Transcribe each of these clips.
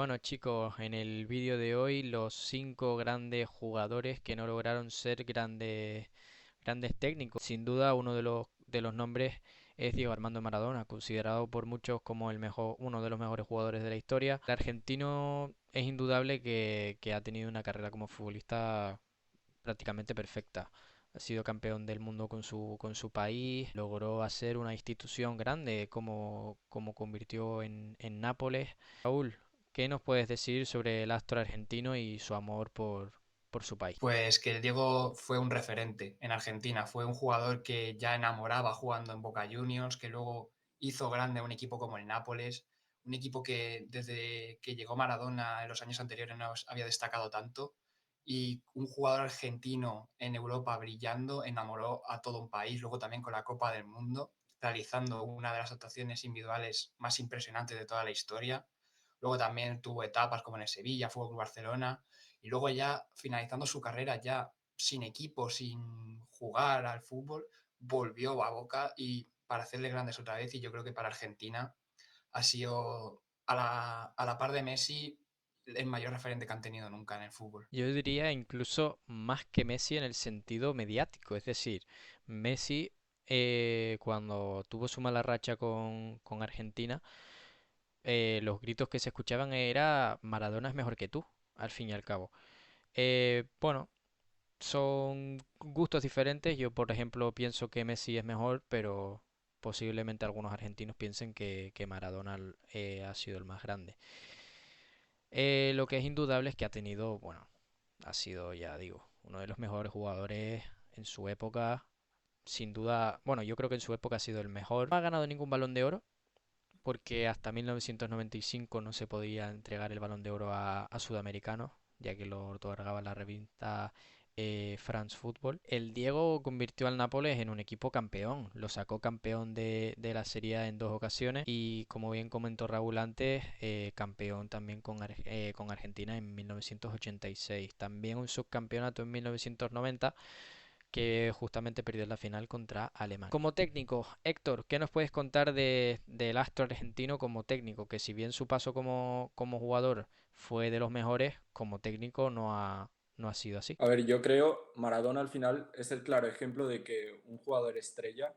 Bueno chicos, en el vídeo de hoy los 5 grandes jugadores que no lograron ser grandes técnicos. Sin duda uno de los nombres es Diego Armando Maradona, considerado por muchos como uno de los mejores jugadores de la historia. El argentino es indudable que ha tenido una carrera como futbolista prácticamente perfecta. Ha sido campeón del mundo con su país, logró hacer una institución grande como convirtió en Nápoles. Raúl, ¿qué nos puedes decir sobre el astro argentino y su amor por su país? Pues que Diego fue un referente en Argentina, fue un jugador que ya enamoraba jugando en Boca Juniors, que luego hizo grande a un equipo como el Nápoles, un equipo que desde que llegó Maradona en los años anteriores no había destacado tanto, y un jugador argentino en Europa brillando enamoró a todo un país, luego también con la Copa del Mundo, realizando una de las actuaciones individuales más impresionantes de toda la historia. Luego también tuvo etapas como en el Sevilla, Fútbol Club Barcelona, y luego ya finalizando su carrera ya sin equipo, sin jugar al fútbol, volvió a Boca y para hacerle grandes otra vez. Y yo creo que para Argentina ha sido a la par de Messi el mayor referente que han tenido nunca en el fútbol. Yo diría incluso más que Messi en el sentido mediático, es decir, Messi cuando tuvo su mala racha con Argentina, los gritos que se escuchaban era Maradona es mejor que tú, al fin y al cabo. Bueno, son gustos diferentes. Yo, por ejemplo, pienso que Messi es mejor, pero posiblemente algunos argentinos piensen que Maradona ha sido el más grande. Lo que es indudable es que ha tenido, bueno, ha sido, ya digo, uno de los mejores jugadores en su época. Sin duda, bueno, yo creo que en su época ha sido el mejor. No ha ganado ningún balón de oro, porque hasta 1995 no se podía entregar el Balón de Oro a sudamericanos, ya que lo otorgaba la revista France Football. El Diego convirtió al Nápoles en un equipo campeón, lo sacó campeón de la Serie A en 2 ocasiones y, como bien comentó Raúl antes, campeón también con Argentina en 1986. También un subcampeonato en 1990 que justamente perdió la final contra Alemania. Como técnico, Héctor, ¿qué nos puedes contar del astro argentino como técnico? Que si bien su paso como jugador fue de los mejores, como técnico no ha sido así. A ver, yo creo Maradona al final es el claro ejemplo de que un jugador estrella,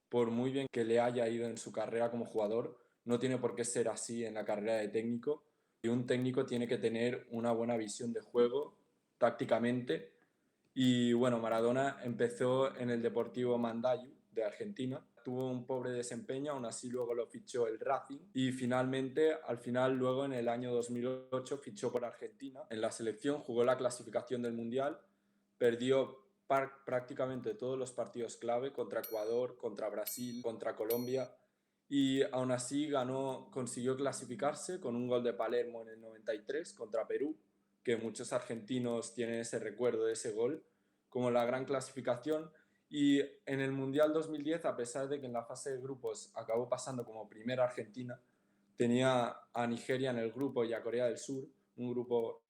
por muy bien que le haya ido en su carrera como jugador, no tiene por qué ser así en la carrera de técnico. Y un técnico tiene que tener una buena visión de juego tácticamente. Y bueno, Maradona empezó en el Deportivo Mandiyú de Argentina. Tuvo un pobre desempeño, aún así luego lo fichó el Racing y finalmente, al final, luego en el año 2008 fichó por Argentina. En la selección jugó la clasificación del Mundial, perdió prácticamente todos los partidos clave contra Ecuador, contra Brasil, contra Colombia y aún así consiguió clasificarse con un gol de Palermo en el 93 contra Perú, que muchos argentinos tienen ese recuerdo de ese gol como la gran clasificación. Y en el Mundial 2010, a pesar de que en la fase de grupos acabó pasando como primera Argentina, tenía a Nigeria en el grupo y a Corea del Sur, un grupo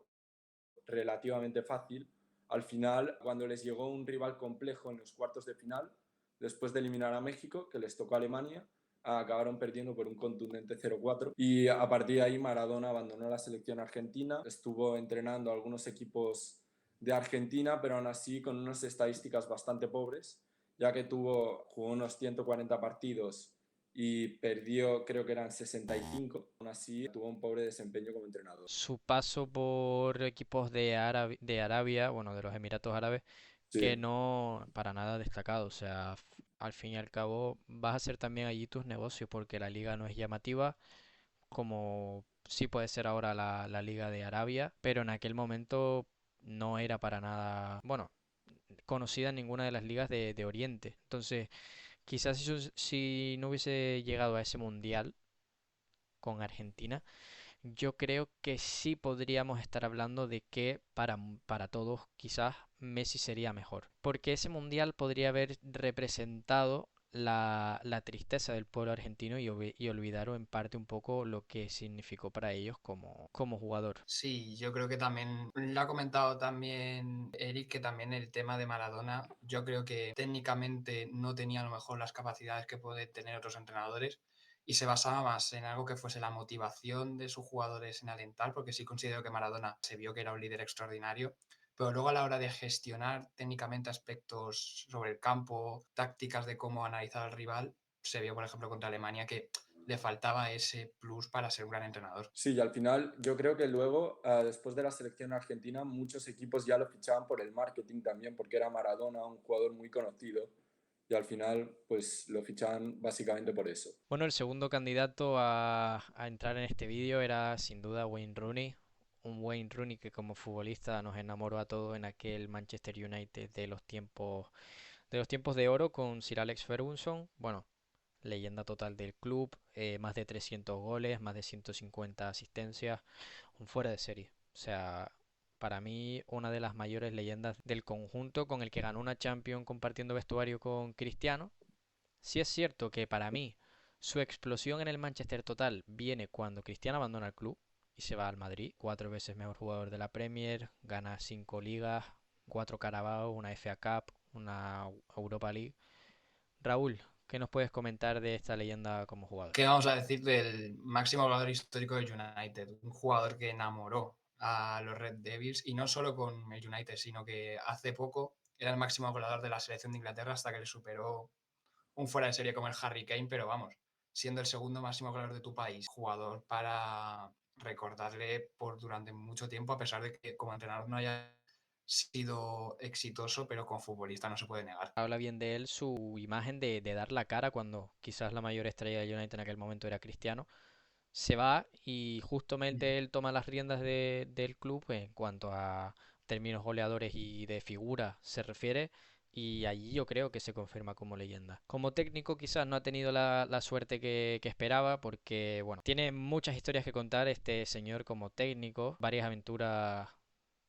relativamente fácil. Al final, cuando les llegó un rival complejo en los cuartos de final, después de eliminar a México, que les tocó a Alemania, acabaron perdiendo por un contundente 0-4 y a partir de ahí Maradona abandonó la selección argentina, estuvo entrenando a algunos equipos de Argentina, pero aún así con unas estadísticas bastante pobres, ya que jugó unos 140 partidos y perdió, creo que eran 65. Aún así tuvo un pobre desempeño como entrenador. Su paso por equipos de Arabia, bueno, de los Emiratos Árabes, que Sí. no para nada destacado. O sea, al fin y al cabo vas a hacer también allí tus negocios porque la liga no es llamativa como sí puede ser ahora la Liga de Arabia, pero en aquel momento no era para nada, bueno, conocida en ninguna de las ligas de Oriente. Entonces, quizás si no hubiese llegado a ese mundial con Argentina, yo creo que sí podríamos estar hablando de que para todos quizás Messi sería mejor. Porque ese mundial podría haber representado la tristeza del pueblo argentino y olvidaron en parte un poco lo que significó para ellos como jugador. Sí, yo creo que también lo ha comentado también Eric, que también el tema de Maradona, yo creo que técnicamente no tenía a lo mejor las capacidades que pueden tener otros entrenadores y se basaba más en algo que fuese la motivación de sus jugadores en alentar, porque sí considero que Maradona se vio que era un líder extraordinario, pero luego a la hora de gestionar técnicamente aspectos sobre el campo, tácticas de cómo analizar al rival, se vio, por ejemplo, contra Alemania que le faltaba ese plus para ser un gran entrenador. Sí, y al final yo creo que luego, después de la selección argentina, muchos equipos ya lo fichaban por el marketing también, porque era Maradona, un jugador muy conocido, y al final pues lo fichaban básicamente por eso. Bueno, el segundo candidato a entrar en este vídeo era sin duda Wayne Rooney. Un Wayne Rooney que como futbolista nos enamoró a todos en aquel Manchester United de los tiempos de oro con Sir Alex Ferguson. Bueno, leyenda total del club, más de 300 goles, más de 150 asistencias, un fuera de serie. O sea, para mí una de las mayores leyendas del conjunto con el que ganó una Champions compartiendo vestuario con Cristiano. Sí es cierto que para mí su explosión en el Manchester total viene cuando Cristiano abandona el club y se va al Madrid, 4 veces mejor jugador de la Premier, gana 5 ligas, 4 Carabao, una FA Cup, una Europa League. Raúl, ¿qué nos puedes comentar de esta leyenda como jugador? ¿Qué vamos a decir del máximo goleador histórico del United? Un jugador que enamoró a los Red Devils y no solo con el United, sino que hace poco era el máximo goleador de la selección de Inglaterra hasta que le superó un fuera de serie como el Harry Kane, pero vamos, siendo el segundo máximo goleador de tu país, jugador para recordarle por durante mucho tiempo, a pesar de que como entrenador no haya sido exitoso, pero como futbolista no se puede negar. Habla bien de él su imagen de dar la cara cuando quizás la mayor estrella de United en aquel momento era Cristiano. Se va y justamente él toma las riendas del club en cuanto a términos goleadores y de figura se refiere. Y allí yo creo que se confirma como leyenda. Como técnico quizás no ha tenido la suerte que esperaba porque, bueno, tiene muchas historias que contar este señor como técnico, varias aventuras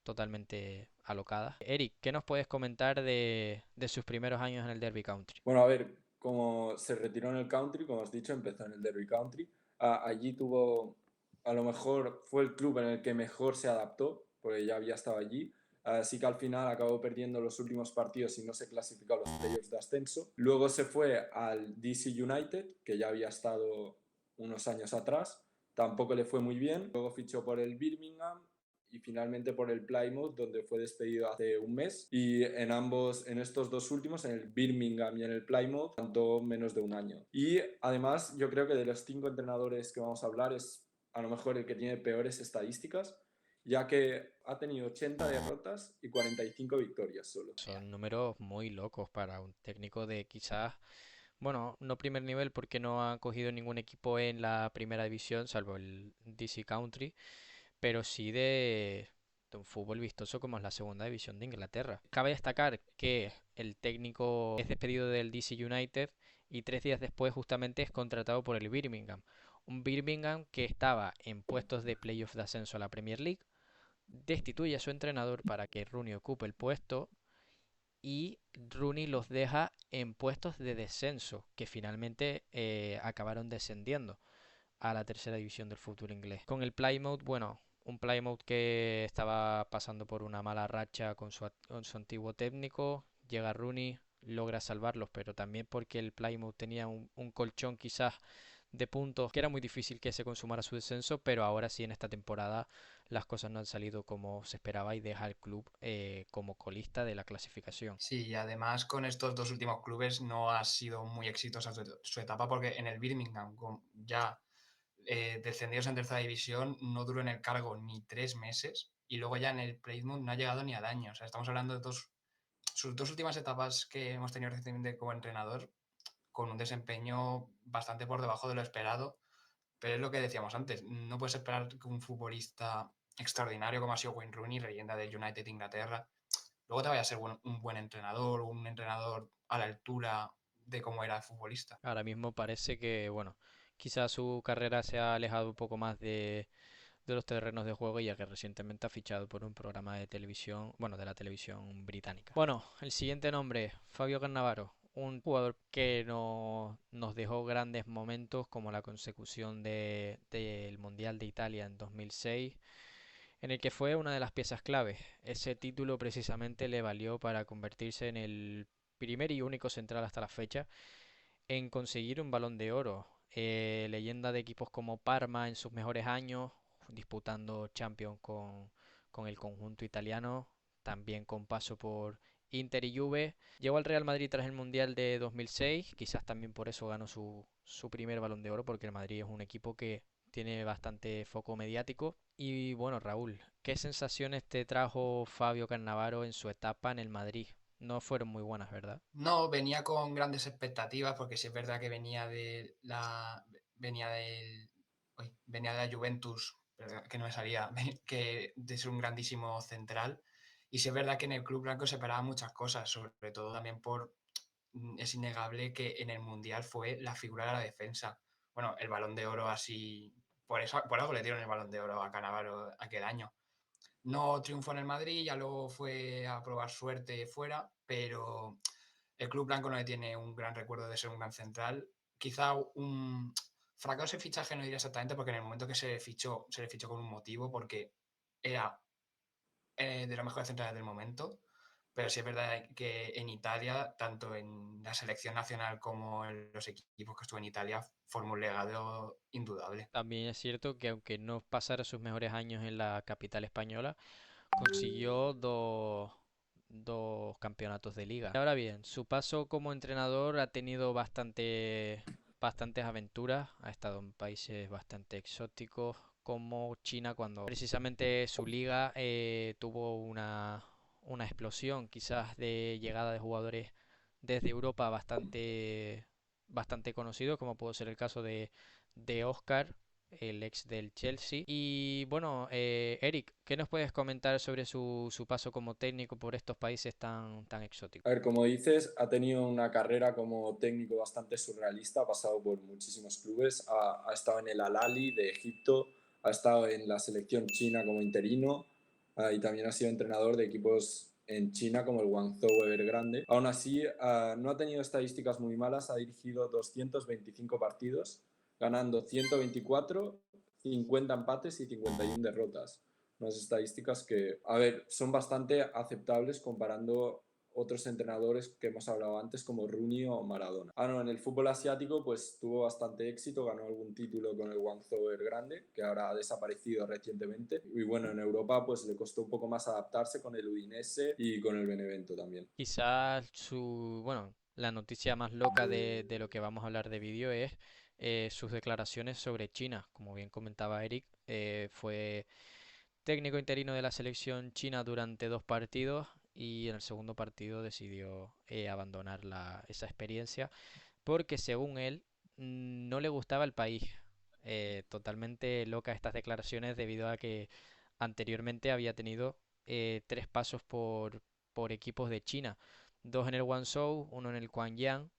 totalmente alocadas. Eric, ¿qué nos puedes comentar de sus primeros años en el Derby County? Bueno, a ver, como se retiró en el country, como has dicho, empezó en el Derby Country. Allí tuvo, a lo mejor fue el club en el que mejor se adaptó, porque ya había estado allí. Así que al final acabó perdiendo los últimos partidos y no se clasificó a los playoffs de ascenso. Luego se fue al DC United, que ya había estado unos años atrás. Tampoco le fue muy bien. Luego fichó por el Birmingham y finalmente por el Plymouth, donde fue despedido hace un mes. Y en estos dos últimos, en el Birmingham y en el Plymouth, tanto menos de un año. Y además, yo creo que de los 5 entrenadores que vamos a hablar es a lo mejor el que tiene peores estadísticas, ya que ha tenido 80 derrotas y 45 victorias solo. Son números muy locos para un técnico de quizás, bueno, no primer nivel porque no ha cogido ningún equipo en la primera división, salvo el DC Country, pero sí de un fútbol vistoso como es la segunda división de Inglaterra. Cabe destacar que el técnico es despedido del DC United y 3 días después justamente es contratado por el Birmingham. Un Birmingham que estaba en puestos de playoff de ascenso a la Premier League, destituye a su entrenador para que Rooney ocupe el puesto y Rooney los deja en puestos de descenso, que finalmente acabaron descendiendo a la tercera división del fútbol inglés. Con el Plymouth, bueno, un Plymouth que estaba pasando por una mala racha con su antiguo técnico, llega Rooney, logra salvarlos, pero también porque el Plymouth tenía un colchón quizás de puntos que era muy difícil que se consumara su descenso, pero ahora sí en esta temporada las cosas no han salido como se esperaba y deja al club como colista de la clasificación. Sí, y además con estos dos últimos clubes no ha sido muy exitosa su etapa porque en el Birmingham, ya descendidos en tercera división, no duró en el cargo ni 3 meses y luego ya en el Plymouth no ha llegado ni al año. O sea, estamos hablando de sus dos últimas etapas que hemos tenido recientemente como entrenador con un desempeño bastante por debajo de lo esperado. Pero es lo que decíamos antes, no puedes esperar que un futbolista extraordinario como ha sido Wayne Rooney, leyenda del United de Inglaterra, luego te vaya a ser un buen entrenador, un entrenador a la altura de cómo era el futbolista. Ahora mismo parece que, bueno, quizás su carrera se ha alejado un poco más de los terrenos de juego ya que recientemente ha fichado por un programa de televisión, bueno, de la televisión británica. Bueno, el siguiente nombre, Fabio Cannavaro, un jugador que nos dejó grandes momentos como la consecución del Mundial de Italia en 2006, en el que fue una de las piezas clave. Ese título precisamente le valió para convertirse en el primer y único central hasta la fecha en conseguir un Balón de Oro. leyenda de equipos como Parma en sus mejores años, disputando Champions con el conjunto italiano, también con paso por Inter y Juve. Llegó al Real Madrid tras el Mundial de 2006, quizás también por eso ganó su primer Balón de Oro, porque el Madrid es un equipo que tiene bastante foco mediático. Y bueno, Raúl, ¿qué sensaciones te trajo Fabio Cannavaro en su etapa en el Madrid? No fueron muy buenas, ¿verdad? No, venía con grandes expectativas porque sí es verdad que venía de la Juventus, perdón, que no me salía, que de ser un grandísimo central. Y sí es verdad que en el club blanco se esperaban muchas cosas, sobre todo también es innegable que en el Mundial fue la figura de la defensa. Bueno, el Balón de Oro así, por algo le dieron el Balón de Oro a Cannavaro aquel año. No triunfó en el Madrid, ya luego fue a probar suerte fuera, pero el club blanco no le tiene un gran recuerdo de ser un gran central. Quizá un fracaso de fichaje no diría exactamente, porque en el momento que se le fichó con un motivo, porque era de los mejores centrales del momento. Pero sí es verdad que en Italia, tanto en la selección nacional como en los equipos que estuvo en Italia, formó un legado indudable. También es cierto que aunque no pasara sus mejores años en la capital española, consiguió dos campeonatos de liga. Ahora bien, su paso como entrenador ha tenido bastantes aventuras. Ha estado en países bastante exóticos como China, cuando precisamente su liga tuvo una explosión quizás de llegada de jugadores desde Europa bastante conocidos, como pudo ser el caso de Oscar, el ex del Chelsea. Y bueno, Eric, ¿qué nos puedes comentar sobre su paso como técnico por estos países tan exóticos? A ver, como dices, ha tenido una carrera como técnico bastante surrealista, ha pasado por muchísimos clubes, ha estado en el Al-Ahly de Egipto, ha estado en la selección china como interino, y también ha sido entrenador de equipos en China como el Guangzhou Evergrande. Aún así, no ha tenido estadísticas muy malas, ha dirigido 225 partidos, ganando 124, 50 empates y 51 derrotas. Unas estadísticas que, a ver, son bastante aceptables comparando otros entrenadores que hemos hablado antes como Rooney o Maradona. No, en el fútbol asiático pues tuvo bastante éxito, ganó algún título con el Guangzhou Evergrande, que ahora ha desaparecido recientemente. Y bueno, en Europa pues le costó un poco más adaptarse con el Udinese y con el Benevento también. Quizás bueno, la noticia más loca de lo que vamos a hablar de vídeo es sus declaraciones sobre China. Como bien comentaba Eric, fue técnico interino de la selección china durante 2 partidos y en el segundo partido decidió abandonar esa experiencia porque según él no le gustaba el país. Totalmente loca estas declaraciones debido a que anteriormente había tenido 3 pasos por equipos de China, 2 en el Guangzhou, uno en el Guangyang.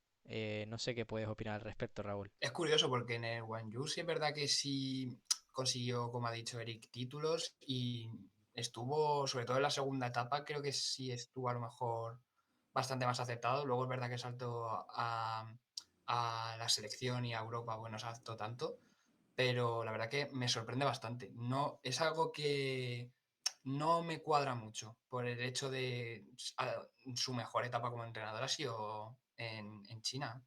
No sé qué puedes opinar al respecto, Raúl. Es curioso porque en el Guangzhou sí es verdad que sí consiguió, como ha dicho Eric, títulos y estuvo, sobre todo en la segunda etapa, creo que sí estuvo a lo mejor bastante más aceptado. Luego es verdad que saltó a la selección y a Europa, bueno, saltó tanto, pero la verdad que me sorprende bastante. No, es algo que no me cuadra mucho por el hecho de su mejor etapa como entrenador ha sido en China.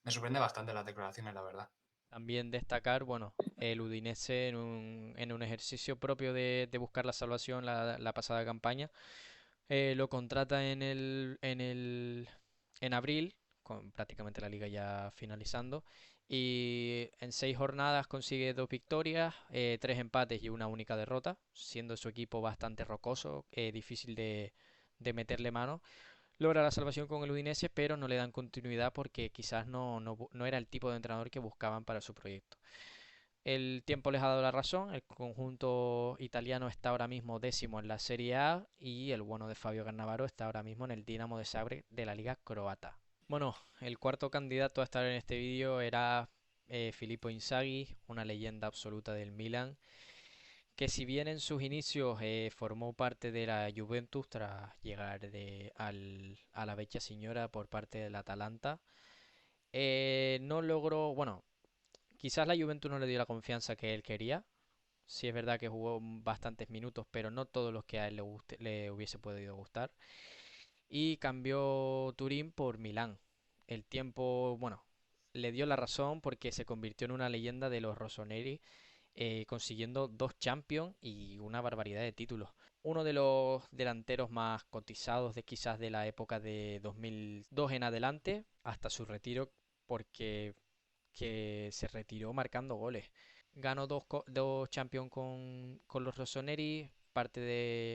Me sorprende bastante las declaraciones, la verdad. También destacar, bueno, el Udinese en un ejercicio propio de buscar la salvación la pasada campaña, lo contrata en abril, con prácticamente la liga ya finalizando, y en 6 jornadas consigue 2 victorias, 3 empates y una única derrota, siendo su equipo bastante rocoso, difícil de meterle mano. Logra la salvación con el Udinese, pero no le dan continuidad porque quizás no era el tipo de entrenador que buscaban para su proyecto. El tiempo les ha dado la razón, el conjunto italiano está ahora mismo 10º en la Serie A y el bueno de Fabio Cannavaro está ahora mismo en el Dinamo de Zagreb de la Liga Croata. Bueno, el cuarto candidato a estar en este vídeo era Filippo Inzaghi, una leyenda absoluta del Milan, que si bien en sus inicios formó parte de la Juventus tras llegar a la Vecchia Signora por parte del Atalanta, no logró, bueno, quizás la Juventus no le dio la confianza que él quería. Sí es verdad que jugó bastantes minutos, pero no todos los que a él le hubiese podido gustar. Y cambió Turín por Milán. El tiempo, bueno, le dio la razón porque se convirtió en una leyenda de los rossoneri, consiguiendo 2 Champions y una barbaridad de títulos. Uno de los delanteros más cotizados de quizás de la época de 2002 en adelante, hasta su retiro, porque que se retiró marcando goles. Ganó dos Champions con los rossoneri,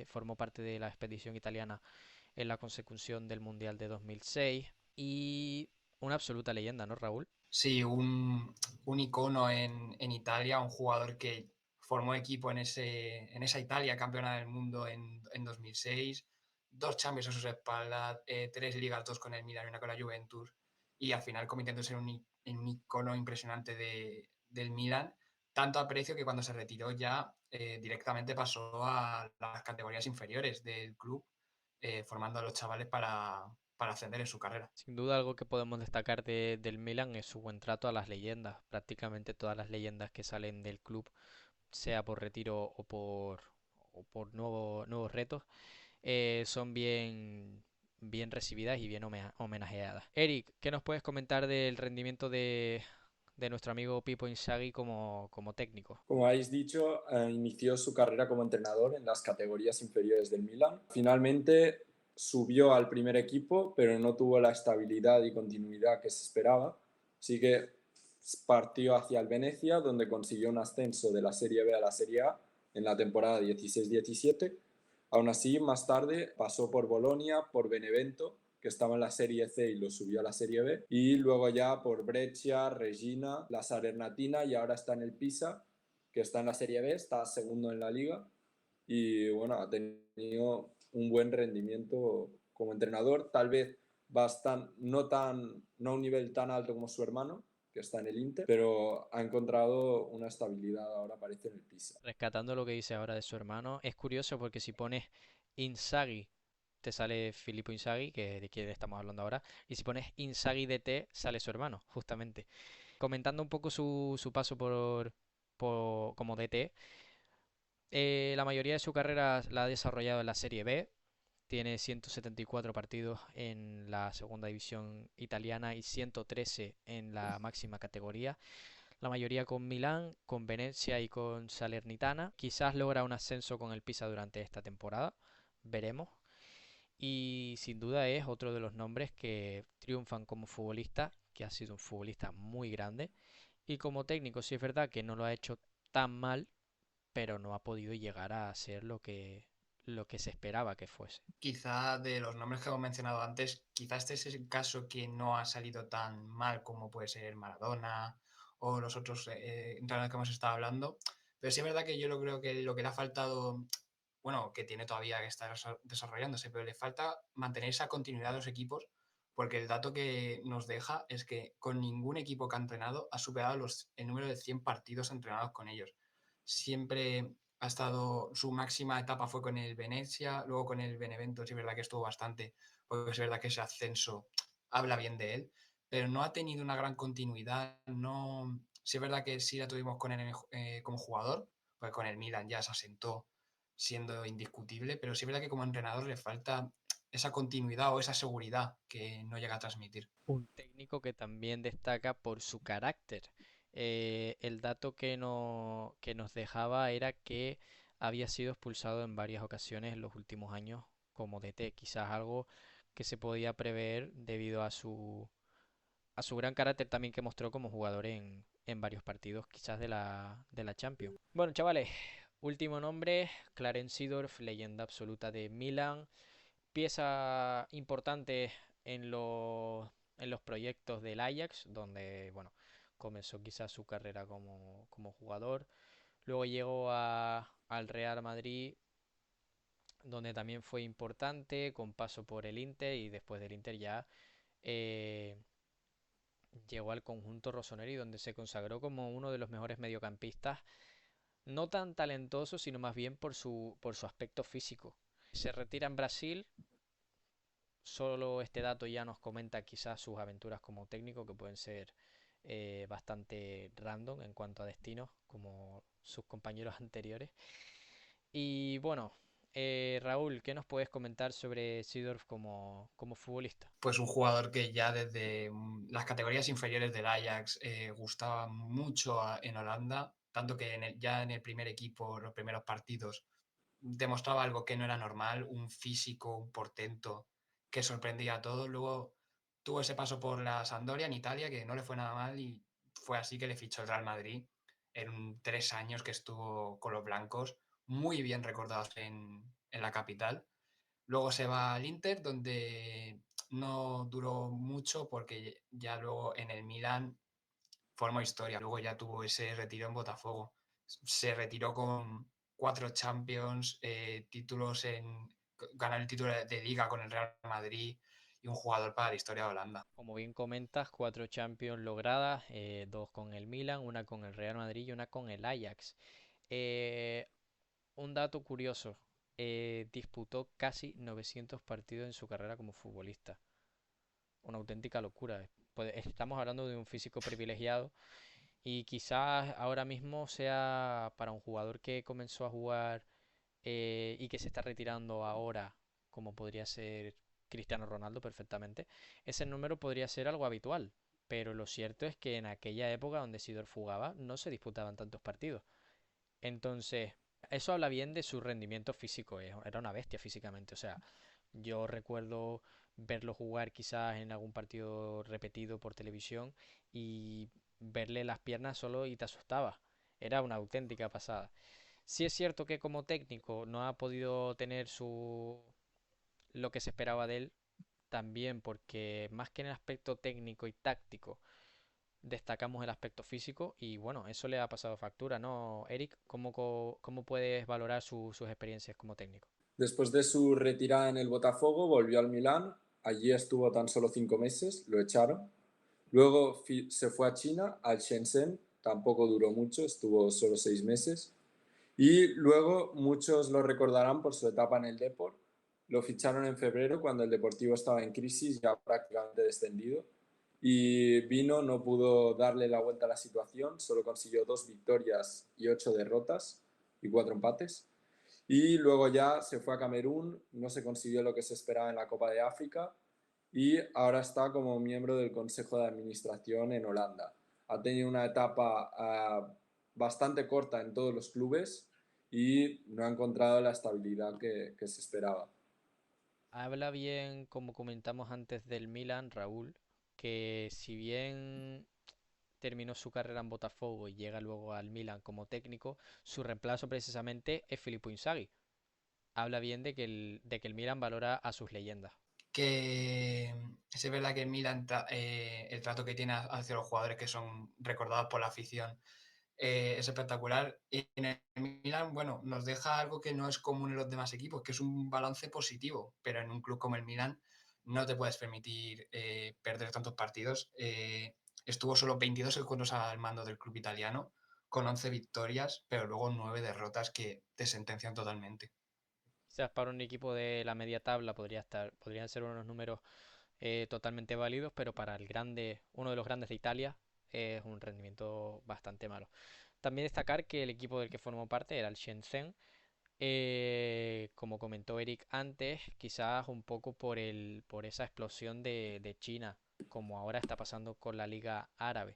formó parte de la expedición italiana en la consecución del Mundial de 2006 y una absoluta leyenda, ¿no, Raúl? Sí, un icono en Italia, un jugador que formó equipo en esa Italia campeona del mundo en 2006, 2 Champions a sus espaldas, 3 Ligas, 2 con el Milan y una con la Juventus, y al final convirtiéndose en un icono impresionante del Milan, tanto aprecio que cuando se retiró ya directamente pasó a las categorías inferiores del club, formando a los chavales para ascender en su carrera. Sin duda algo que podemos destacar del Milan es su buen trato a las leyendas. Prácticamente todas las leyendas que salen del club, sea por retiro o por nuevos retos, son bien recibidas y bien homenajeadas. Eric, ¿qué nos puedes comentar del rendimiento de nuestro amigo Pipo Inzaghi como técnico? Como habéis dicho, inició su carrera como entrenador en las categorías inferiores del Milan. Finalmente subió al primer equipo, pero no tuvo la estabilidad y continuidad que se esperaba. Así que partió hacia el Venecia, donde consiguió un ascenso de la Serie B a la Serie A en la temporada 16-17. Aún así, más tarde pasó por Bolonia, por Benevento, que estaba en la Serie C y lo subió a la Serie B, y luego ya por Brescia, Regina, la Salernitana, y ahora está en el Pisa, que está en la Serie B, está segundo en la liga y bueno, ha tenido un buen rendimiento como entrenador, tal vez no a un nivel tan alto como su hermano, que está en el Inter, pero ha encontrado una estabilidad ahora parece en el Pisa. Rescatando lo que dice ahora de su hermano, es curioso porque si pones Inzaghi, te sale Filippo Inzaghi, que de quien estamos hablando ahora, y si pones Inzaghi DT, sale su hermano, justamente. Comentando un poco su paso como DT, la mayoría de su carrera la ha desarrollado en la Serie B. Tiene 174 partidos en la segunda división italiana y 113 en la máxima categoría. La mayoría con Milán, con Venecia y con Salernitana. Quizás logra un ascenso con el Pisa durante esta temporada. Veremos. Y sin duda es otro de los nombres que triunfan como futbolista, que ha sido un futbolista muy grande. Y como técnico, sí es verdad que no lo ha hecho tan mal, pero no ha podido llegar a ser lo que se esperaba que fuese. Quizá de los nombres que hemos mencionado antes, quizá este es el caso que no ha salido tan mal como puede ser Maradona o los otros entrenadores que hemos estado hablando. Pero sí es verdad que yo lo creo que lo que le ha faltado, bueno, que tiene todavía que estar desarrollándose, pero le falta mantener esa continuidad de los equipos, porque el dato que nos deja es que con ningún equipo que ha entrenado ha superado el número de 100 partidos entrenados con ellos. Siempre ha estado, su máxima etapa fue con el Venecia, luego con el Benevento, sí es verdad que estuvo bastante, porque es verdad que ese ascenso habla bien de él, pero no ha tenido una gran continuidad, no, sí es verdad que sí la tuvimos con él como jugador, pues con el Milan ya se asentó siendo indiscutible, pero sí es verdad que como entrenador le falta esa continuidad o esa seguridad que no llega a transmitir. Un técnico que también destaca por su carácter. El dato que nos dejaba era que había sido expulsado en varias ocasiones en los últimos años como DT, quizás algo que se podía prever debido a su gran carácter también que mostró como jugador en varios partidos, quizás de la Champions. Bueno, chavales, último nombre, Clarence Seedorf, leyenda absoluta de Milan, pieza importante en los proyectos del Ajax, donde, bueno, comenzó quizás su carrera como jugador. Luego llegó al Real Madrid, donde también fue importante, con paso por el Inter, y después del Inter ya eh, llegó al conjunto rossoneri, donde se consagró como uno de los mejores mediocampistas, no tan talentoso, sino más bien por su aspecto físico. Se retira en Brasil. Solo este dato ya nos comenta quizás sus aventuras como técnico, que pueden ser bastante random en cuanto a destinos, como sus compañeros anteriores. Y bueno, Raúl, ¿qué nos puedes comentar sobre Seedorf como futbolista? Pues un jugador que ya desde las categorías inferiores del Ajax gustaba mucho en Holanda, tanto que ya en el primer equipo, los primeros partidos, demostraba algo que no era normal, un físico, un portento que sorprendía a todos. Luego tuvo ese paso por la Sampdoria en Italia, que no le fue nada mal, y fue así que le fichó el Real Madrid en 3 años que estuvo con los blancos, muy bien recordados en la capital. Luego se va al Inter, donde no duró mucho porque ya luego en el Milan formó historia. Luego ya tuvo ese retiro en Botafogo. Se retiró con 4 Champions, títulos ganar el título de Liga con el Real Madrid y un jugador para la historia de Holanda. Como bien comentas, 4 Champions logradas, dos con el Milan, una con el Real Madrid y una con el Ajax. Eh, un dato curioso, disputó casi 900 partidos en su carrera como futbolista. Una auténtica locura. Estamos hablando de un físico privilegiado y quizás ahora mismo sea para un jugador que comenzó a jugar y que se está retirando ahora, como podría ser Cristiano Ronaldo perfectamente, ese número podría ser algo habitual. Pero lo cierto es que en aquella época donde Sidor jugaba no se disputaban tantos partidos. Entonces, eso habla bien de su rendimiento físico. Era una bestia físicamente. O sea, yo recuerdo verlo jugar quizás en algún partido repetido por televisión y verle las piernas solo y te asustaba. Era una auténtica pasada. Sí es cierto que como técnico no ha podido tener lo que se esperaba de él, también porque más que en el aspecto técnico y táctico, destacamos el aspecto físico y bueno, eso le ha pasado factura, ¿no, Eric? ¿Cómo puedes valorar sus experiencias como técnico? Después de su retirada en el Botafogo, volvió al Milán. Allí estuvo tan solo 5 meses, lo echaron. Luego se fue a China, al Shenzhen, tampoco duró mucho, estuvo solo 6 meses. Y luego muchos lo recordarán por su etapa en el Depor. Lo ficharon en febrero cuando el Deportivo estaba en crisis, ya prácticamente descendido. Y vino, no pudo darle la vuelta a la situación, solo consiguió 2 victorias y 8 derrotas y 4 empates. Y luego ya se fue a Camerún, no se consiguió lo que se esperaba en la Copa de África y ahora está como miembro del Consejo de Administración en Holanda. Ha tenido una etapa bastante corta en todos los clubes y no ha encontrado la estabilidad que se esperaba. Habla bien, como comentamos antes del Milan, Raúl, que si bien terminó su carrera en Botafogo y llega luego al Milan como técnico, su reemplazo precisamente es Filippo Inzaghi. Habla bien de que el Milan valora a sus leyendas. Que es verdad que el Milan, el trato que tiene hacia los jugadores que son recordados por la afición es espectacular. Y en el Milan, bueno, nos deja algo que no es común en los demás equipos, que es un balance positivo, pero en un club como el Milan no te puedes permitir perder tantos partidos. Estuvo solo 22 segundos al mando del club italiano, con 11 victorias, pero luego 9 derrotas que te sentencian totalmente. Quizás para un equipo de la media tabla podrían ser unos números totalmente válidos, pero para uno de los grandes de Italia, es un rendimiento bastante malo. También destacar que el equipo del que formó parte era el Shenzhen, como comentó Eric antes, quizás un poco por esa explosión de China, como ahora está pasando con la Liga Árabe.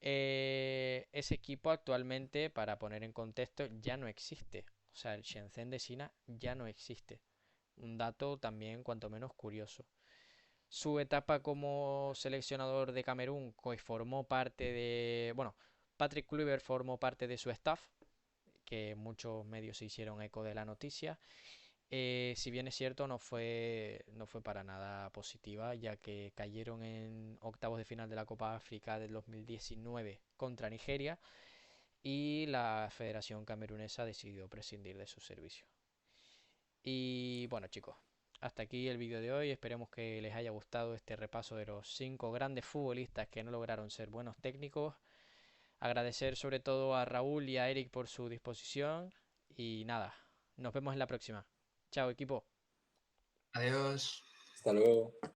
Ese equipo actualmente, para poner en contexto, ya no existe. O sea, el Shenzhen de China ya no existe. Un dato también cuanto menos curioso. Su etapa como seleccionador de Camerún formó parte bueno, Patrick Kluivert formó parte de su staff, que muchos medios se hicieron eco de la noticia. Si bien es cierto, no fue para nada positiva, ya que cayeron en octavos de final de la Copa África del 2019 contra Nigeria y la Federación Camerunesa decidió prescindir de su servicio. Y bueno, chicos, hasta aquí el vídeo de hoy. Esperemos que les haya gustado este repaso de los 5 grandes futbolistas que no lograron ser buenos técnicos. Agradecer sobre todo a Raúl y a Eric por su disposición. Y nada, nos vemos en la próxima. Chao, equipo. Adiós. Hasta luego.